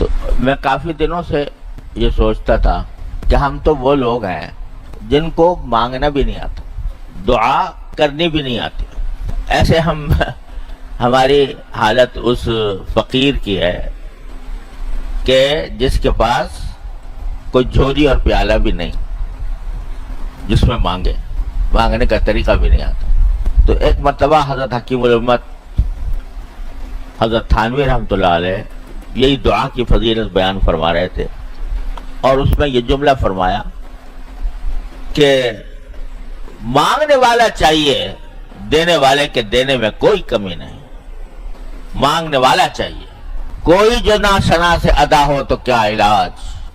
تو میں کافی دنوں سے یہ سوچتا تھا کہ ہم تو وہ لوگ ہیں جن کو مانگنا بھی نہیں آتا، دعا کرنی بھی نہیں آتی. ایسے ہماری حالت اس فقیر کی ہے کہ جس کے پاس کوئی جھولی اور پیالہ بھی نہیں جس میں مانگنے کا طریقہ بھی نہیں آتا. تو ایک مرتبہ حضرت حکیم الامت حضرت تھانوی رحمۃ اللہ علیہ یہی دعا کی فضیلت بیان فرما رہے تھے، اور اس میں یہ جملہ فرمایا کہ مانگنے والا چاہیے، دینے والے کے دینے میں کوئی کمی نہیں. مانگنے والا چاہیے، کوئی جو نہ شنا سے ادا ہو تو کیا علاج،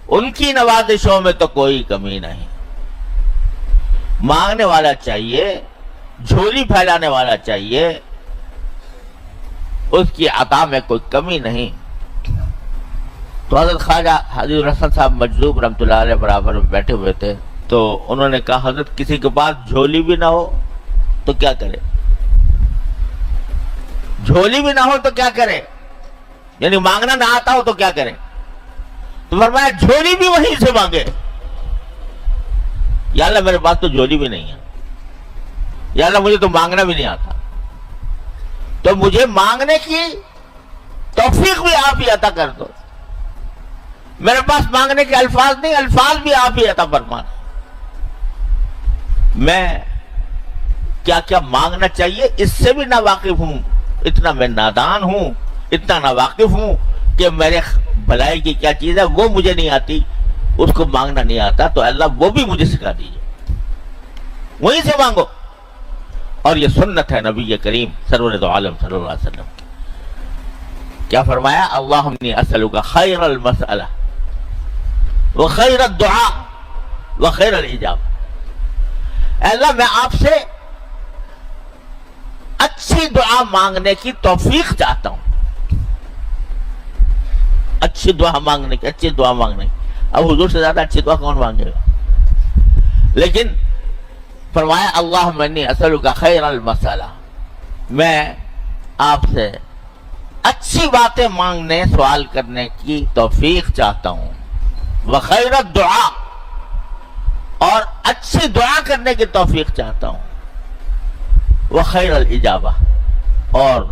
ان کی نوازشوں میں تو کوئی کمی نہیں. مانگنے والا چاہیے، جھولی پھیلانے والا چاہیے، اس کی عطا میں کوئی کمی نہیں. تو حضرت خواجہ حضرت الحسن صاحب مجذوب رحمۃ اللہ علیہ برابر میں بیٹھے ہوئے تھے، تو انہوں نے کہا حضرت کسی کے پاس جھولی بھی نہ ہو تو کیا کرے؟ جھولی بھی نہ ہو تو کیا کرے؟ یعنی مانگنا نہ آتا ہو تو کیا کرے؟ تو فرمایا جھولی بھی وہیں سے مانگے. یا اللہ میرے پاس تو جھولی بھی نہیں ہے، یا اللہ مجھے تو مانگنا بھی نہیں آتا، تو مجھے مانگنے کی توفیق بھی آپ ہی عطا کر دو. میرے پاس مانگنے کے الفاظ نہیں، الفاظ بھی آپ ہی عطا فرمانا. میں کیا کیا مانگنا چاہیے اس سے بھی ناواقف ہوں. اتنا میں نادان ہوں، اتنا ناواقف ہوں کہ میرے بھلائی کی کیا چیز ہے وہ مجھے نہیں آتی، اس کو مانگنا نہیں آتا. تو اللہ وہ بھی مجھے سکھا دیجیے، وہیں سے مانگو. اور یہ سنت ہے نبی کریم سرور دو عالم صلی اللہ علیہ وسلم. کیا فرمایا؟ اللہم انی اسألک خیر المسئلہ وخیر الدعاء وخیر الاجابہ. اے اللہ میں آپ سے اچھی دعا مانگنے کی توفیق چاہتا ہوں. اچھی دعا مانگنے کی، اب حضور سے زیادہ اچھی دعا کون مانگے گا؟ لیکن فرمایا اللہم انی اسألک خیر المسئلہ، میں آپ سے اچھی باتیں مانگنے، سوال کرنے کی توفیق چاہتا ہوں. وخیر الدعاء، اور اچھی دعا کرنے کی توفیق چاہتا ہوں. وخیر الاجابہ، اور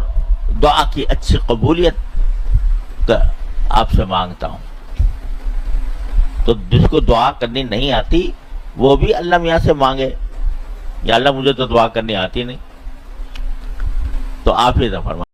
دعا کی اچھی قبولیت آپ سے مانگتا ہوں. تو جس کو دعا کرنی نہیں آتی وہ بھی اللہ میاں سے مانگے، یا اللہ مجھے تو دعا کرنی آتی نہیں، تو آپ ہی فرمائیں.